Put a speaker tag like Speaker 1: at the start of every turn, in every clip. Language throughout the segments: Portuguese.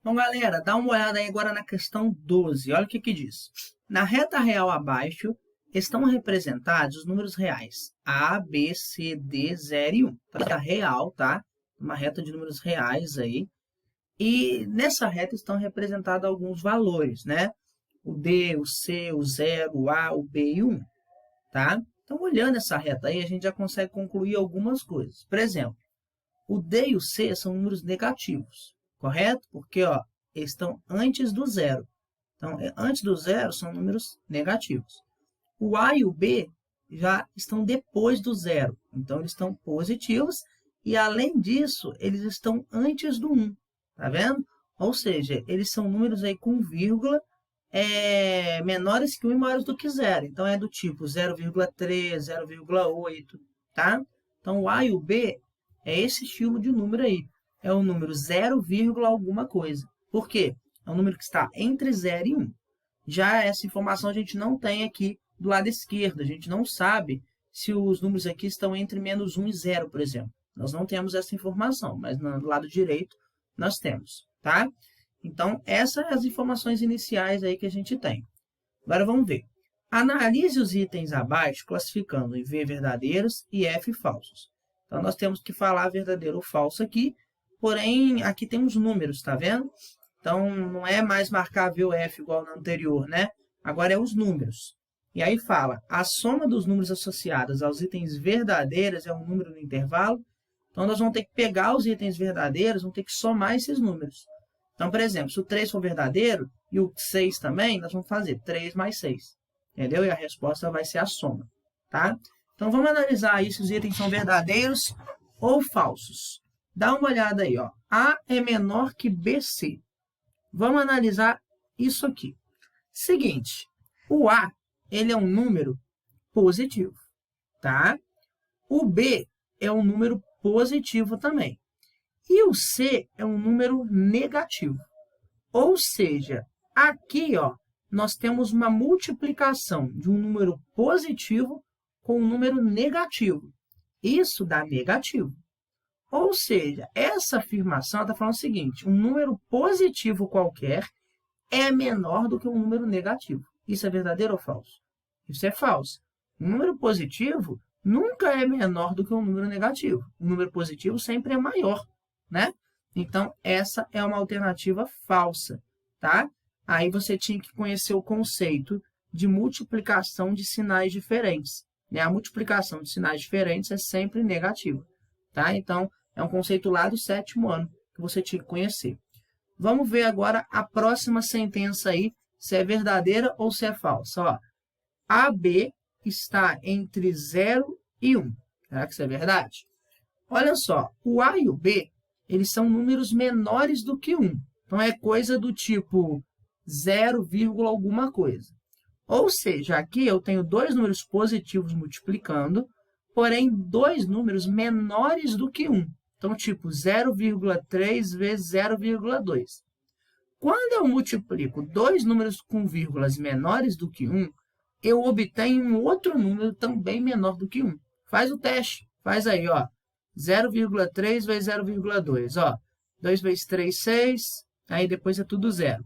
Speaker 1: Então, galera, dá uma olhada aí agora na questão 12. Olha o que diz. Na reta real abaixo estão representados os números reais A, B, C, D, 0 e 1. Reta real, tá? Uma reta de números reais aí. E nessa reta estão representados alguns valores, né? O D, o C, o 0, o A, o B e o 1, tá? Então, olhando essa reta aí, a gente já consegue concluir algumas coisas. Por exemplo, o D e o C são números negativos, correto? Porque, ó, eles estão antes do zero. Então, antes do zero são números negativos. O A e o B já estão depois do zero. Então, eles estão positivos. E, além disso, eles estão antes do 1. Tá vendo? Ou seja, eles são números aí com vírgula menores que 1 e maiores do que 0. Então, é do tipo 0,3, 0,8, tá? Então, o A e o B é esse estilo de número aí. É o número 0, alguma coisa. Por quê? É um número que está entre 0 e 1. Já essa informação a gente não tem aqui do lado esquerdo. A gente não sabe se os números aqui estão entre menos 1 e 0, por exemplo. Nós não temos essa informação, mas do lado direito nós temos, tá? Então, essas são as informações iniciais aí que a gente tem. Agora vamos ver. Analise os itens abaixo, classificando em V verdadeiros e F falsos. Então, nós temos que falar verdadeiro ou falso aqui, porém, aqui tem os números, tá vendo? Então, não é mais marcar V ou F igual no anterior, né? Agora é os números. E aí fala, a soma dos números associados aos itens verdadeiros é um número no intervalo. Então, nós vamos ter que pegar os itens verdadeiros, vamos ter que somar esses números. Então, por exemplo, se o 3 for verdadeiro e o 6 também, nós vamos fazer 3 mais 6. Entendeu? E a resposta vai ser a soma, tá? Então, vamos analisar aí se os itens são verdadeiros ou falsos. Dá uma olhada aí, ó. A é menor que BC. Vamos analisar isso aqui. Seguinte, o A, ele é um número positivo, tá? O B é um número positivo também. E o C é um número negativo. Ou seja, aqui, ó, nós temos uma multiplicação de um número positivo com um número negativo. Isso dá negativo. Ou seja, essa afirmação está falando o seguinte, um número positivo qualquer é menor do que um número negativo. Isso é verdadeiro ou falso? Isso é falso. Um número positivo nunca é menor do que um número negativo. Um número positivo sempre é maior, né? Então, essa é uma alternativa falsa, tá? Aí você tinha que conhecer o conceito de multiplicação de sinais diferentes, né? A multiplicação de sinais diferentes é sempre negativa, tá? Então, é um conceito lá do 7º ano que você tinha que conhecer. Vamos ver agora a próxima sentença aí, se é verdadeira ou se é falsa. Ó, AB está entre 0 e 1. Será que isso é verdade? Olha só, o A e o B, eles são números menores do que 1. Então, é coisa do tipo 0, alguma coisa. Ou seja, aqui eu tenho dois números positivos multiplicando, porém, dois números menores do que 1. Então, tipo 0,3 vezes 0,2. Quando eu multiplico dois números com vírgulas menores do que 1, eu obtenho um outro número também menor do que 1. Faz o teste. Faz aí, ó. 0,3 vezes 0,2. Ó, 2 vezes 3, 6. Aí depois é tudo zero.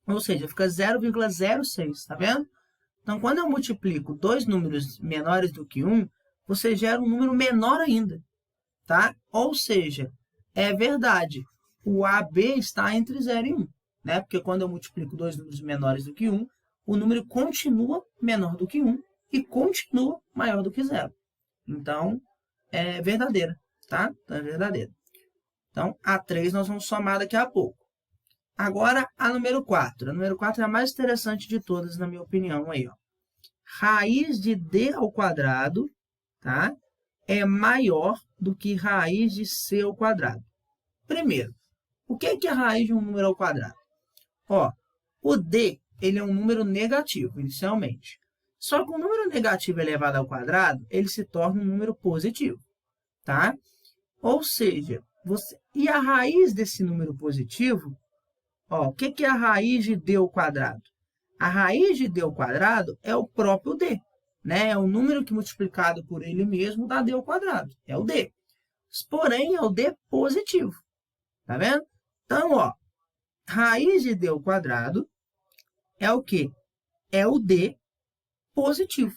Speaker 1: Ou seja, fica 0,06, tá vendo? Então, quando eu multiplico dois números menores do que 1, você gera um número menor ainda, tá? Ou seja, é verdade, o AB está entre 0 e 1, né? Porque quando eu multiplico dois números menores do que 1, o número continua menor do que 1 e continua maior do que 0. Então, é verdadeira, tá? Então, é verdadeira. Então, a 3 nós vamos somar daqui a pouco. Agora, a número 4. A número 4 é a mais interessante de todas, na minha opinião. Aí, ó. Raiz de D ao quadrado, tá? É maior do que raiz de C ao quadrado. Primeiro, o que é a raiz de um número ao quadrado? Ó, o D ele é um número negativo, inicialmente. Só que o número negativo elevado ao quadrado, ele se torna um número positivo, tá? Ou seja, e a raiz desse número positivo, ó, o que é a raiz de D ao quadrado? A raiz de D ao quadrado é o próprio D, né? É o número que multiplicado por ele mesmo dá D ao quadrado, é o D. Porém, é o D positivo, tá vendo? Então, ó, Raiz de D ao quadrado é o quê? É o D positivo.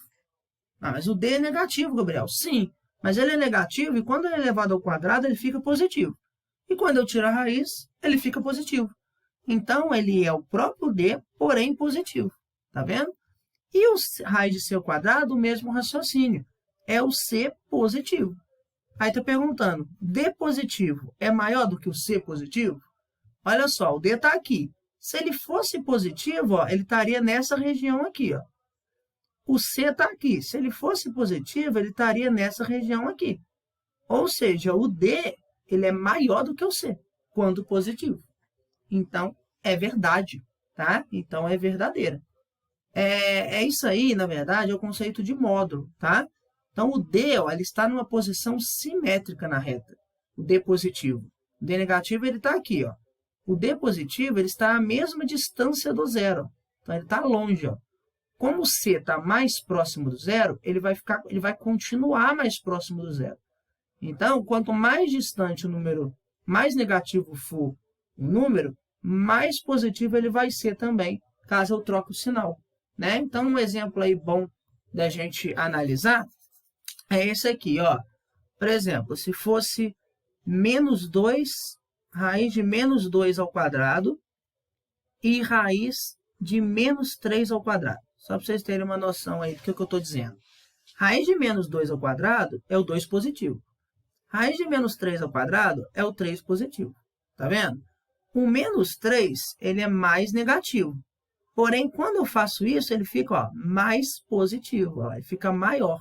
Speaker 1: Ah, mas o D é negativo, Gabriel. Sim, mas ele é negativo e quando ele é elevado ao quadrado, ele fica positivo. E quando eu tiro a raiz, ele fica positivo. Então, ele é o próprio D, porém positivo. Tá vendo? E o raiz de C ao quadrado, o mesmo raciocínio. É o C positivo. Aí está perguntando, D positivo é maior do que o C positivo? Olha só, o D está aqui. Se ele fosse positivo, ó, ele estaria nessa região aqui. Ó. O C está aqui. Se ele fosse positivo, ele estaria nessa região aqui. Ou seja, o D ele é maior do que o C, quando positivo. Então, é verdade, tá? Então, é verdadeira. É isso aí, na verdade, é o conceito de módulo, tá? Então, o D, ó, ele está numa posição simétrica na reta, o D positivo. O D negativo, ele está aqui, ó. O D positivo, ele está à mesma distância do zero. Então, ele está longe, ó. Como o C está mais próximo do zero, ele vai continuar mais próximo do zero. Então, quanto mais distante o número, mais negativo for o número, mais positivo ele vai ser também, caso eu troque o sinal. Né? Então, um exemplo aí bom da gente analisar é esse aqui. Ó. Por exemplo, se fosse menos 2, raiz de menos 2 ao quadrado e raiz de menos 3 ao quadrado. Só para vocês terem uma noção aí do que eu estou dizendo. Raiz de menos 2 ao quadrado é o 2 positivo. Raiz de menos 3 ao quadrado é o 3 positivo. Tá vendo? O menos 3, ele é mais negativo. Porém, quando eu faço isso, ele fica ó, mais positivo. Ó, ele fica maior.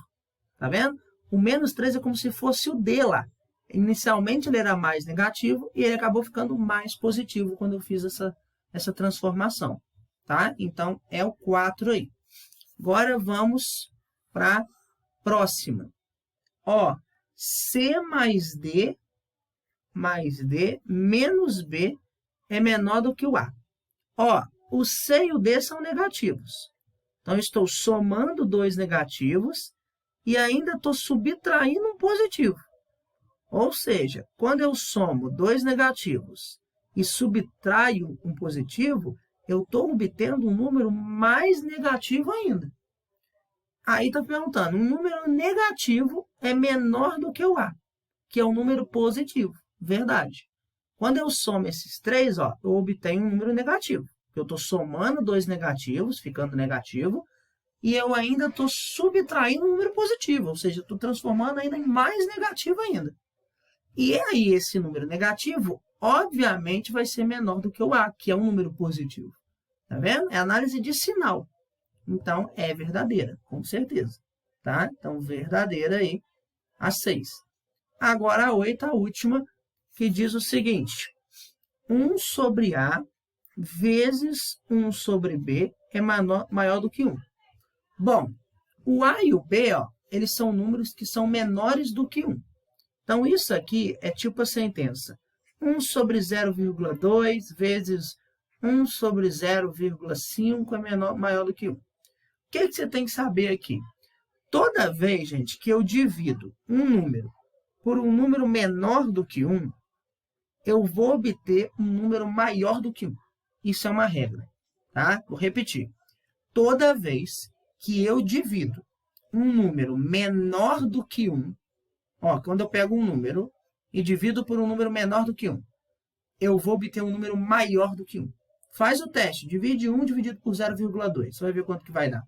Speaker 1: Tá vendo? O menos 3 é como se fosse o D lá. Inicialmente, ele era mais negativo e ele acabou ficando mais positivo quando eu fiz essa transformação. Tá? Então, é o 4 aí. Agora, vamos para a próxima. Ó, C mais D menos B é menor do que o A. Ó, o C e o D são negativos. Então, estou somando dois negativos e ainda estou subtraindo um positivo. Ou seja, quando eu somo dois negativos e subtraio um positivo, eu estou obtendo um número mais negativo ainda. Aí está perguntando, um número negativo é menor do que o A, que é um número positivo. Verdade. Quando eu somo esses três, ó, eu obtenho um número negativo. Eu estou somando dois negativos, ficando negativo, e eu ainda estou subtraindo um número positivo, ou seja, estou transformando ainda em mais negativo ainda. E aí, esse número negativo, obviamente, vai ser menor do que o A, que é um número positivo. Tá vendo? É análise de sinal. Então, é verdadeira, com certeza. Tá? Então, verdadeira aí, a 6. Agora, a 8, a última, que diz o seguinte. 1 sobre A vezes 1 sobre B é maior do que 1. Bom, o A e o B, ó, eles são números que são menores do que 1. Então, isso aqui é tipo a sentença. 1 sobre 0,2 vezes 1 sobre 0,5 é maior do que 1. O que você tem que saber aqui? Toda vez, gente, que eu divido um número por um número menor do que 1, eu vou obter um número maior do que 1. Isso é uma regra, tá? Vou repetir. Toda vez que eu divido um número menor do que 1, ó, quando eu pego um número e divido por um número menor do que 1, eu vou obter um número maior do que 1. Faz o teste, divide 1 dividido por 0,2, você vai ver quanto que vai dar.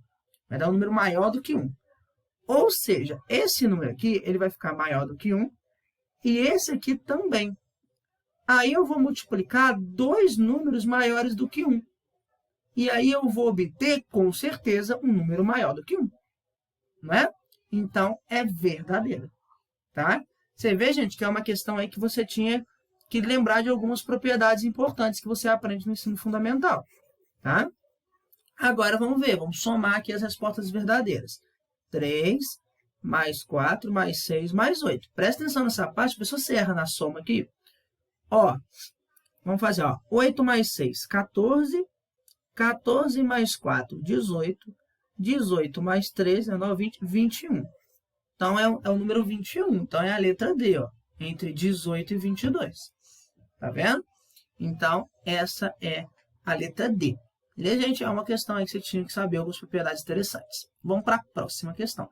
Speaker 1: Vai dar um número maior do que 1. Ou seja, esse número aqui, ele vai ficar maior do que 1, e esse aqui também. Aí eu vou multiplicar dois números maiores do que 1. E aí eu vou obter, com certeza, um número maior do que 1. Não é? Então, é verdadeira. Tá? Você vê, gente, que é uma questão aí que você tinha que lembrar de algumas propriedades importantes que você aprende no ensino fundamental. Tá? Agora, vamos ver. Vamos somar aqui as respostas verdadeiras. 3 mais 4 mais 6 mais 8. Presta atenção nessa parte, a pessoa se erra na soma aqui. Ó, vamos fazer, ó, 8 mais 6, 14. 14 mais 4, 18. 18 mais 3, 19, 20, 21. Então, é o número 21. Então, é a letra D, ó, entre 18 e 22. Tá vendo? Então, essa é a letra D. Beleza, gente? É uma questão aí que você tinha que saber algumas propriedades interessantes. Vamos para a próxima questão.